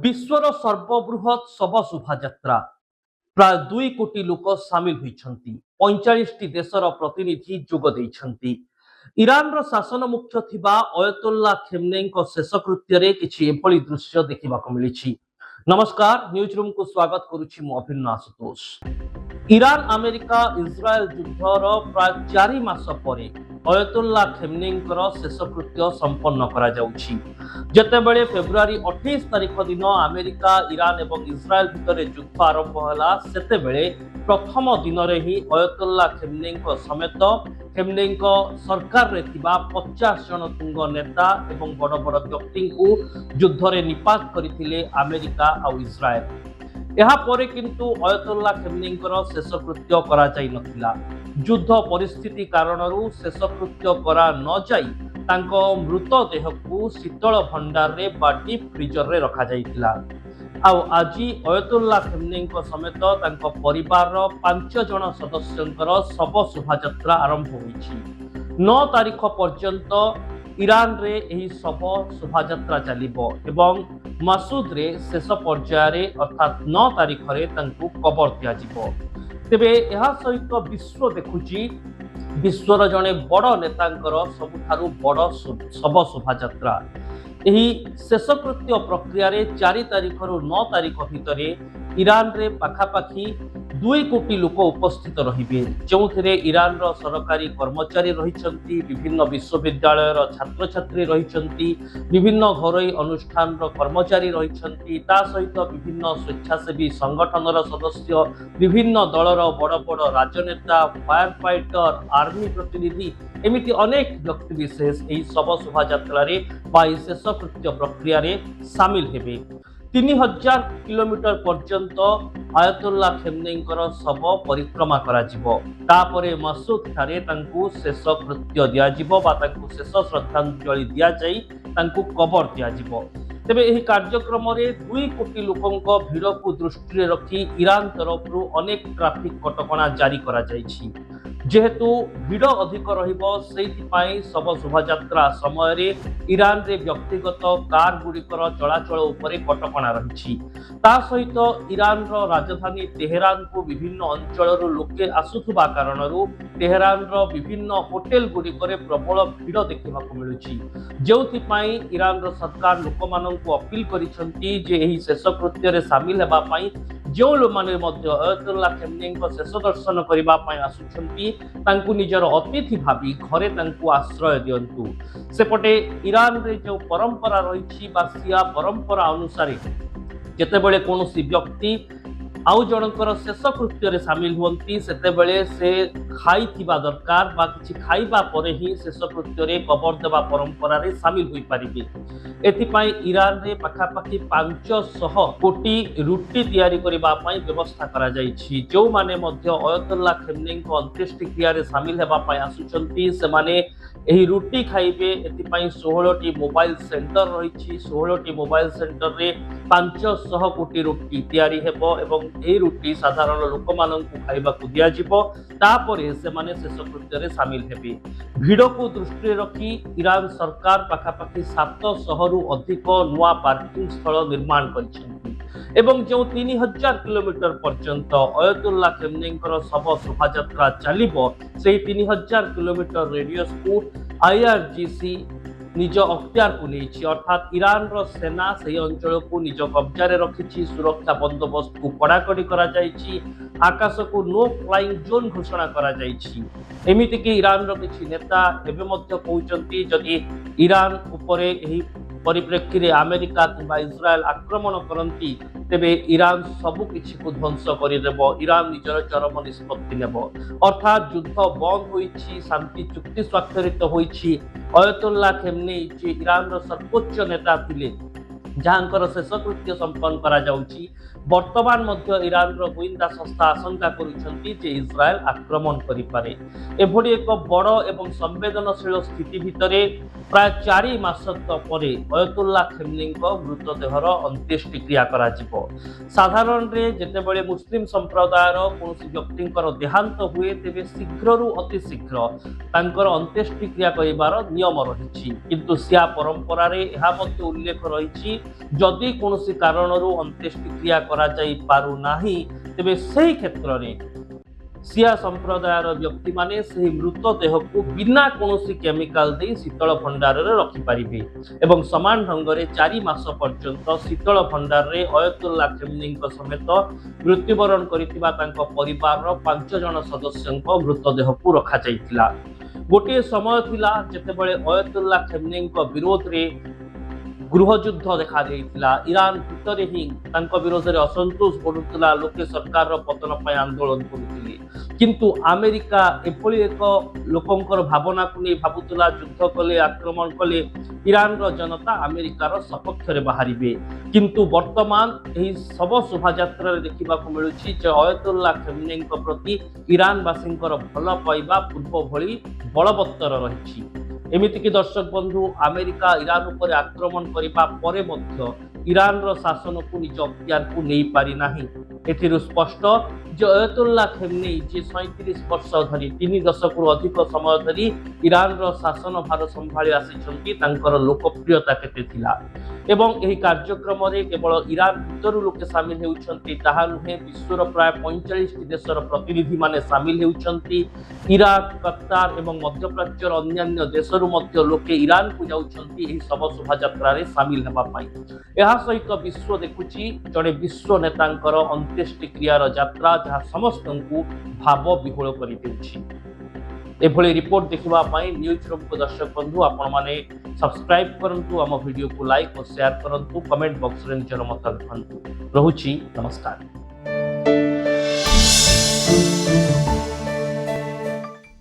विश्वर सर्वबृहत शव शोभायात्रा प्राय 2 कोटी लोक सामिल होइछन्ति। 45 टी देशर प्रतिनिधि जोग दैछन्ति। ईरान रो शासन मुख्य थिबा अयतुल्ला खेमनेईको शेषकृत्य किछि एभଳି दृश्य देखिबाको मिलिछि। नमस्कार, न्यूज रूम को स्वागत करुछि मु अभिन्न आशुतोष। ईरान अमेरिका इस्राएल युद्धर प्राय 4 मास परे अयतुल्ला खेमनेईଙ୍କର शेषकृत्य संपन्न करा जाउछि। जेतेबेले फेब्रुआरी 28 तारिख दिन अमेरिका ईरान एवं इस्राएल भितर युद्ध आरंभ होला सेतेबेले प्रथम दिन रे ही अयतुल्ला खेमनेईଙ୍କ समेत खेमनेईଙ୍କ सरकार रे थिबा 50 जन तुंग नेता एवं बड़ बड़ व्यक्ति को युद्ध रे निपात करथिले अमेरिका और इस्राएल। ଏହା ପରେ କିନ୍ତୁ ଅୟତୁଲ୍ଲା ଖେମନେईଙ୍କର ଶେଷକୃତ୍ୟ କରାଯାଇ ନଥିଲା। ଯୁଦ୍ଧ ପରିସ୍ଥିତି କାରଣରୁ ଶେଷକୃତ୍ୟ କରା ନ ଯାଇ ତାଙ୍କ ମୃତଦେହକୁ ଶୀତଳ ଭଣ୍ଡାରରେ ବା ଡିପ୍ ଫ୍ରିଜରରେ ରଖାଯାଇଥିଲା। ଆଉ ଆଜି ଅୟତୁଲ୍ଲା ଖେମନେईଙ୍କ ସମେତ ତାଙ୍କ ପରିବାରର 5 ଜଣ ସଦସ୍ୟଙ୍କର ଶବ ଶୋଭାଯାତ୍ରା ଆରମ୍ଭ ହୋଇଛି। 9 ତାରିଖ ପର୍ଯ୍ୟନ୍ତ ईरान रे एही शव शोभायात्रा चलिबो एवं मसूद रे शेष पर्यायर अर्थात 9 तारिख रे तंकु कबर दिया जिवो। तेबे एहा सहित विश्व देखुची विश्वर जने बड़ नेतांकर सबुठारु बड़ शव शोभायात्रा। एही शेषकृत्य प्रक्रिया रे 4 तारिख रु 9 तारिख भितरे ईरान रे पाखापाखी 2 कोटी लोक उपस्थित रहिबे, जोंथिरे ईरान रो सरकारी कर्मचारी रहिछन्ति, विभिन्न विश्वविद्यालय रो छात्र छात्री रहिछन्ति, विभिन्न घरोई अनुष्ठान रो कर्मचारी रहिछन्ति, ता सहित विभिन्न स्वेच्छासेवी संगठन रो सदस्य, विभिन्न दल रो बड़ बड़ राजनेता, फायर फाइटर, आर्मी प्रतिनिधि एमिति अनेक व्यक्ति विशेष एही शव शोभायात्रा रे बा शेषकृत्य प्रक्रिया रे शामिल हेबे। 3000 किलोमीटर पर्यंत अयतुल्ला खेमनेईଙ୍କର शव परिक्रमा करा जिवो। तापरे मसूद ठारे तांकु शेष कृत्य दिया जिवो बा तांकु शेष श्रद्धांजलि दिया जाई तांकु कबर दिया जिवो। तेबे एही कार्यक्रम रे 2 कोटी लोकंक भिड़ को दृष्टि रे रखी ईरान तरफरु अनेक ट्रैफिक कटकणा जारी करा जायछि। जेहेतु भिड़ अधिक रहिबो सेहि पई शव शोभायात्रा समय रे ईरान रे व्यक्तिगत कार गुड़िकर चलाचल उपरे कटकणा रहिछि। ता सहित ईरान रो राजधानी तेहरान को विभिन्न अंचल लोके आसुथुबा कारणरू तेहरान रो विभिन्न होटेल गुड़िकरे प्रबल भिड़ देखिबाको मिलुछि। जेउथि पई ईरान रो सरकार लोकमाननकु अपील करिसंती जे एही शेषकृत्य रे शामिल हेबा पई जो लोमाने मध्य अयतुल्ला खेमनेईଙ୍କ शेष दर्शन करिबा पई आसुछंती तांकु निजर अतिथि भाबी घरे तांकु आश्रय दियंतु। सेपटे ईरान रे जो परंपरा रहिछि बा सिया परंपरा अनुसार जेतेबेले कोनोसी व्यक्ति आउ जनकर शेषकृत्य रे शामिल हुंती सेतेबेले से खाई थिबा दरकार बा किछि खाइबा परे ही शेषकृत्य रे कबर देबा परंपरा रे शामिल होई परिबे। एथि पई ईरान रे पाखापाखी 500 कोटी रुटी तैयारी करिबा पई व्यवस्था करा जायछि। जो माने मध्य अयतुल्ला खेमनेईଙ୍କ अंत्येष्टि क्रिया रे शामिल हेबा पई आसुचंती से माने एही रुटी खाइबे। एथि पई 16 टी मोबाइल सेंटर रहिछि। 16 टी मोबाइल सेंटर रे 500 कोटी रुटी तैयारी हेबो एवं ए रुटी साधारण लोक माननकु खाइबाकु दिया जिवो। तापरे से माने शेषकृत्य रे शामिल हेबे। भिड़ को दृष्टि रे रखी ईरान सरकार पाखापाखी 700 रु अधिक नुआ पार्किंग स्थल निर्माण करिसेंति एवं जो 3000 किलोमीटर पर्यंत अयतुल्ला खेमनेईଙ୍କର शव शोभायात्रा चलिबो सेही 3000 किलोमीटर रेडियस को आईआरजीसी निज अख्तियार को नहीं, अर्थात ईरान रो सेना से अंचल को निज कब्जा रे रखिछि। सुरक्षा बंदोबस्त को कड़ाकड़ी करा जायछि। आकाश को नो फ्लाइंग जोन घोषणा करा जायछि। एमिति कि ईरान रो किछि नेता एबे मध्य कहउचंती जदि ईरान उपरे एही परिप्रेक्षी रे अमेरिका किंबा इस्राएल आक्रमण करंती तेबे ईरान सबु किछि को ध्वंस करि देबो। ईरान निजर चरम निष्पत्ति नेबो, अर्थात युद्ध बंद होइछि, शांति चुक्ति स्वाक्षरित होइछि। अयतुल्ला खेमनेई जे ईरान रो सर्वोच्च नेता थिले जहाँकर शेषकृत्य संपन्न करा जाउछि, वर्तमान मध्य ईरान रो गोइंदा संस्था आशंका करुछंती जे इस्राएल आक्रमण करि पारे। एभଳି एक बड़ एवं संवेदनशील स्थिति भितरे प्राय 4 मास परे अयतुल्ला खेमनेईଙ୍କ मृतदेहर अंत्येष्टि क्रिया करा जिवो। साधारण रे जेतेबेले मुस्लिम संप्रदायर कोनोसी व्यक्तिंकर देहांत हुए तेबे शीघ्ररु अति शीघ्र तांकर अंत्येष्टि क्रिया करिवार नियम रहिछि, किंतु सिया परंपरा रे एहा मध्ये उल्लेख रहिछि जदि कौनसी कारणरू अंत्येष्टिक्रिया करा जाई पारु नाही तेबे सेही क्षेत्ररे सिया संप्रदायर व्यक्ति माने से मृतदेह को बिना कौनसी केमिकाल दे शीतल भंडार रे रखि पारिबे एवं समान ढंग रे 4 मास पर्यंत शीतल भंडार रे अयतुल्ला खेमनी समेत मृत्युवरण करितिबा तांको परिवार रो 5 जन सदस्यंको मृतदेह को रखा जाइतिला। गोटे समय थिला जेतेबेले अयतुल्ला खेमनी विरोध रे गृहयुद्ध देखा देइतिला। ईरान भितर ही तांको विरोध रे असंतोष बढ़ुतिला, लोके सरकार रो पतन पय आंदोलन करुतिले। किंतु अमेरिका एपली एक लोकंकर भावना को नहीं भाबुतिला युद्ध कले आक्रमण कले ईरान रो जनता अमेरिका रो सपक्ष रे बाहरिबे। किंतु वर्तमान एही सब शोभायात्रा रे देखिबा को मिलुछि जे अयतुल्ला खेमनी प्रति ईरान वासींकर भल पाइबा पूर्व भली बलवत्तर रहिछि। एमिति कि दर्शक बंधु अमेरिका ईरान उपर आक्रमण करिबा परे मध्य ईरान रो शासन को निज अख्तियार को नहीं पारि नाही। एथिरु स्पष्ट जे अयतुल्ला खेमनी जे 37 वर्ष धरी 3 दशकରୁ अधिक समय धरी ईरान रो शासन भार संभाळी आसिछंती तांकर लोकप्रियता केते थिला एवं एही कार्यक्रम रे केवल ईरान भितरु लोके शामिल हेउछंती ताहा नुहे विश्वर प्राय 45 टी देशर प्रतिनिधि माने शामिल हेउछंती। इराक, कतार एवं मध्यप्राच्यर अन्य देशरु मध्य लोके ईरान को जाउछंती एही सब शोभायात्रा रे शामिल हेबा पई। एहा सहित विश्व देखुची जड़े विश्व नेतांकर अंत्येष्टिक्रियार यात्रा जहाँ समस्त को भाव विहोल कर एभली रिपोर्ट देखा न्यूज रूम को दर्शक बंधु आपण माने सब्सक्राइब करंतु, आम वीडियो को लाइक और शेयर करंतु, कमेंट बॉक्स रे निजर मत लिखंतु। रहुची नमस्कार।